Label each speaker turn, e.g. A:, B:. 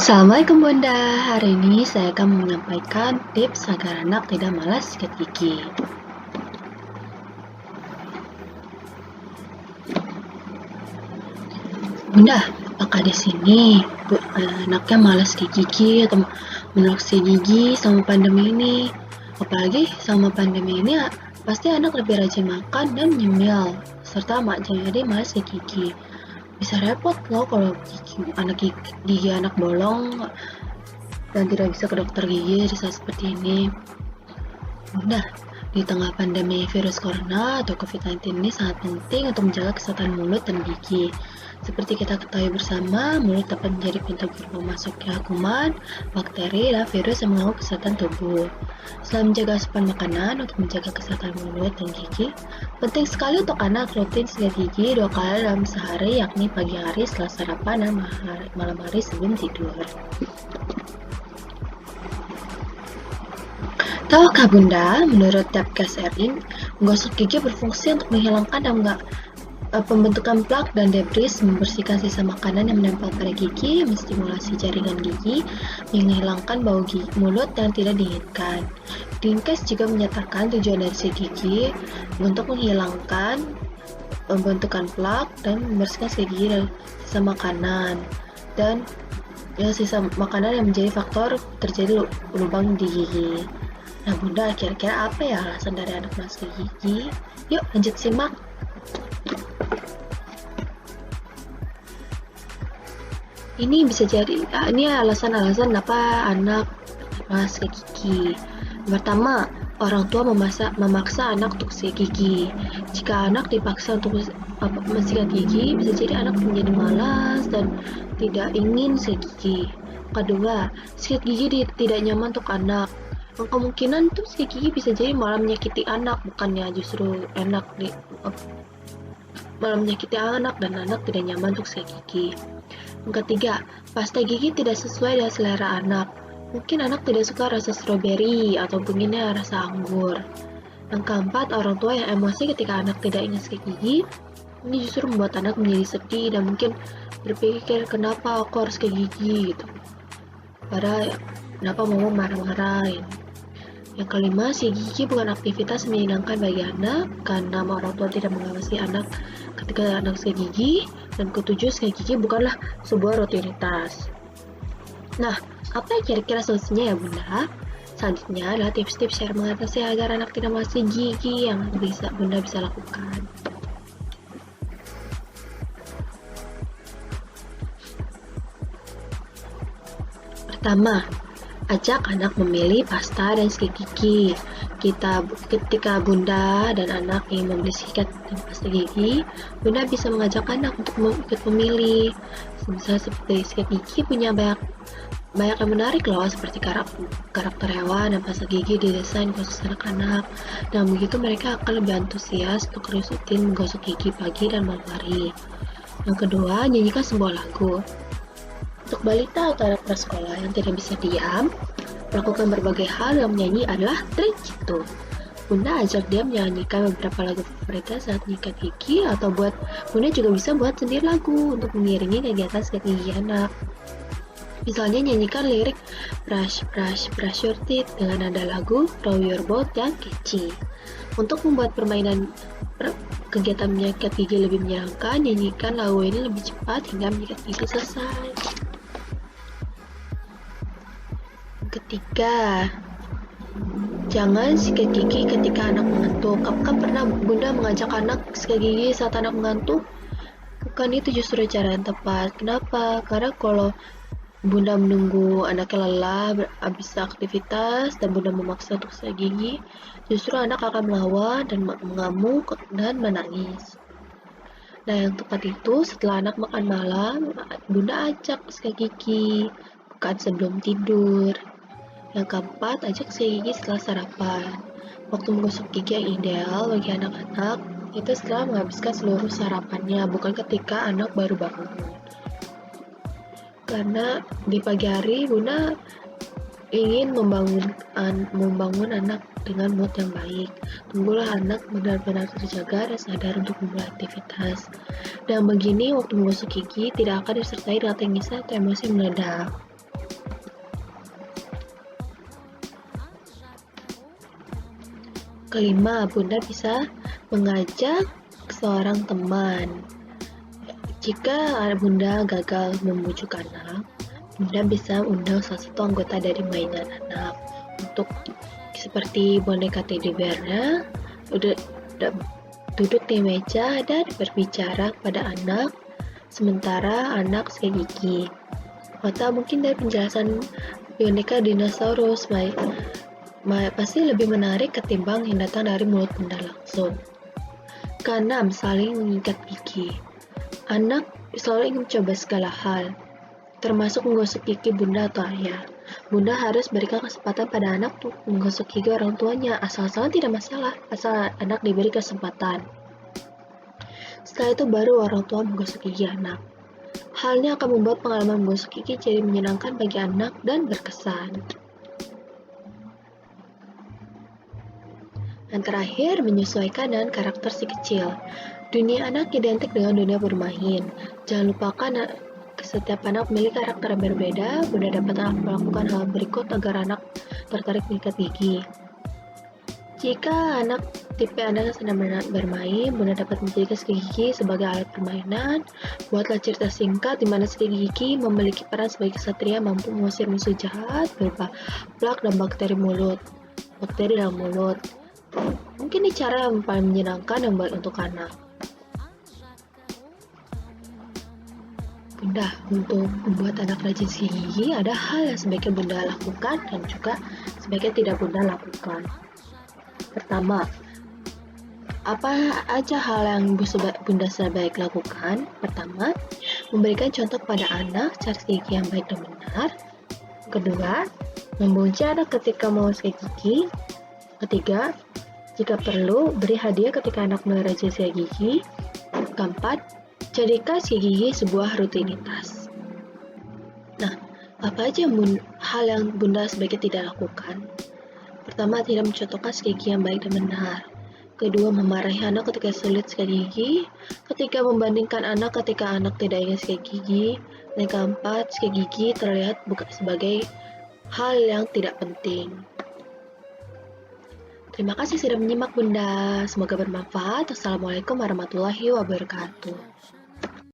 A: Assalamualaikum Bunda, hari ini saya akan menyampaikan tips agar anak tidak malas sikat gigi. Bunda, apakah di sini anaknya malas sikat gigi atau menolak sikat gigi sama pandemi ini? Apalagi sama pandemi ini pasti anak lebih rajin makan dan nyemil, serta jadi malas sikat gigi. Bisa repot loh kalau gigi anak bolong dan tidak bisa ke dokter gigi di saat seperti ini. Bunda, di tengah pandemi virus corona atau COVID-19 ini sangat penting untuk menjaga kesehatan mulut dan gigi. Seperti kita ketahui bersama, mulut dapat menjadi pintu gerbang masuknya kuman, bakteri, dan virus yang mengganggu kesehatan tubuh. Selain menjaga asupan makanan untuk menjaga kesehatan mulut dan gigi, penting sekali untuk anak rutin sikat gigi 2 kali dalam sehari, yakni pagi hari setelah sarapan dan malam hari sebelum tidur. Tahukah Bunda, menurut Dapkes RI, menggosok gigi berfungsi untuk menghilangkan pembentukan plak dan debris, membersihkan sisa makanan yang menempel pada gigi, menstimulasi jaringan gigi, menghilangkan bau mulut dan tidak diinginkan. Dinkes juga menyatakan tujuan dari sikat gigi untuk menghilangkan pembentukan plak dan membersihkan sisa gigi dari sisa makanan dan sisa makanan yang menjadi faktor terjadi lubang di gigi. Nah Bunda, kira-kira apa ya alasan dari anak malas gigi? Yuk lanjut simak. Ini bisa jadi, ini alasan-alasan kenapa anak malas gigi. Pertama, orang tua memaksa anak untuk sikat gigi. Jika anak dipaksa untuk mensikat gigi, bisa jadi anak menjadi malas dan tidak ingin sikat gigi. Kedua, sikat gigi tidak nyaman untuk anak. Kemungkinan tuh sikat gigi bisa jadi malah menyakiti anak, bukannya justru malah menyakiti anak dan anak tidak nyaman untuk sikat gigi. Yang ketiga, pasta gigi tidak sesuai dengan selera anak. Mungkin anak tidak suka rasa stroberi atau pengennya rasa anggur. Yang keempat, orang tua yang emosi ketika anak tidak ingin sikat gigi. Ini justru membuat anak menjadi sedih dan mungkin berpikir kenapa aku harus sikat gigi gitu. Padahal kenapa mama marah-marahin. Yang kelima, sikat gigi bukan aktivitas menyenangkan bagi anak karena orang tua tidak mengawasi anak ketika anak sikat gigi. Dan ketujuh, sikat gigi bukanlah sebuah rutinitas. Nah, apa yang kira-kira solusinya ya Bunda? Selanjutnya adalah tips-tips cara mengatasi agar anak tidak malas gigi yang Bunda bisa lakukan. Pertama, ajak anak memilih pasta dan sikat gigi. Ketika Bunda dan anak ingin membeli sikat dan pasta gigi, Bunda bisa mengajak anak untuk ikut memilih. Misalnya seperti sikat gigi punya banyak yang menarik loh, seperti karakter hewan dan pasta gigi didesain khusus anak-anak. Dan begitu mereka akan lebih antusias untuk rutin menggosok gigi pagi dan malam hari. Yang kedua, nyanyikan sebuah lagu. Untuk balita atau anak prasekolah yang tidak bisa diam, melakukan berbagai hal yang menyanyi adalah trik jitu. Bunda ajak dia menyanyikan beberapa lagu favoritnya saat nyikat gigi, atau Bunda juga bisa buat sendiri lagu untuk mengiringi kegiatan sikat gigi anak. Misalnya nyanyikan lirik brush brush brush your teeth dengan nada lagu Roll Your Boat yang catchy. Untuk membuat kegiatan menyikat gigi lebih menyenangkan, nyanyikan lagu ini lebih cepat hingga menyikat gigi selesai. Ketiga, jangan sikat gigi ketika anak mengantuk. Apakah pernah Bunda mengajak anak sikat gigi saat anak mengantuk? Bukan itu justru cara yang tepat. Kenapa? Karena kalau Bunda menunggu anaknya lelah habis aktivitas dan Bunda memaksa untuk sikat gigi, justru anak akan melawan dan mengamuk dan menangis. Nah, yang tepat itu setelah anak makan malam, Bunda ajak sikat gigi, bukan sebelum tidur. Yang keempat, ajak sikat gigi setelah sarapan. Waktu menggosok gigi yang ideal bagi anak-anak itu setelah menghabiskan seluruh sarapannya, bukan ketika anak baru bangun. Karena di pagi hari Bunda ingin membangun anak dengan mood yang baik. Tunggulah anak benar-benar terjaga dan sadar untuk memulai aktivitas. Dan begini, waktu menggosok gigi tidak akan disertai dengan tangisan atau emosi meledak. Kelima, Bunda bisa mengajak seorang teman. Jika Bunda gagal membujuk anak, Bunda bisa undang salah satu anggota dari mainan anak untuk seperti boneka teddy bear-nya udah duduk di meja dan berbicara kepada anak sementara anak sikat gigi. Atau mungkin dari penjelasan boneka dinosaurus pasti lebih menarik ketimbang yang datang dari mulut Bunda langsung. Keenam, saling mengikat gigi. Anak selalu ingin mencoba segala hal, termasuk menggosok gigi Bunda atau ayah. Bunda harus berikan kesempatan pada anak untuk menggosok gigi orang tuanya, asal-asalan tidak masalah, asal anak diberi kesempatan. Setelah itu baru orang tua menggosok gigi anak. Halnya akan membuat pengalaman menggosok gigi jadi menyenangkan bagi anak dan berkesan. Dan terakhir, menyesuaikan dengan karakter si kecil. Dunia anak identik dengan dunia bermain. Jangan lupakan setiap anak memiliki karakter yang berbeda. Bunda dapat melakukan hal berikut agar anak tertarik mengikat gigi. Jika tipe anak sedang bermain, Bunda dapat menjadikan sikat gigi sebagai alat permainan. Buatlah cerita singkat di mana sikat gigi memiliki peran sebagai kesatria mampu mengusir musuh jahat berupa plak dan bakteri dalam mulut. Mungkin ini cara yang paling menyenangkan dan baik untuk anak. Bunda, untuk membuat anak rajin sikat gigi, ada hal yang sebaiknya Bunda lakukan dan juga sebaiknya tidak Bunda lakukan. Pertama, apa aja hal yang Bunda sebaik lakukan? Pertama, memberikan contoh kepada anak cara sikat gigi yang baik dan benar. Kedua, membenci anak ketika mau sikat gigi. Ketiga, jika perlu, beri hadiah ketika anak mulai rajin sikat gigi. Keempat, jadikan sikat gigi sebuah rutinitas. Nah, apa aja hal yang Bunda sebaiknya tidak lakukan? Pertama, tidak mencontohkan sikat gigi yang baik dan benar. Kedua, memarahi anak ketika sulit sikat gigi. Ketiga, membandingkan anak ketika anak tidak ingin sikat gigi. Dan keempat, sikat gigi terlihat bukan sebagai hal yang tidak penting. Terima kasih sudah menyimak Bunda. Semoga bermanfaat. Assalamualaikum warahmatullahi wabarakatuh.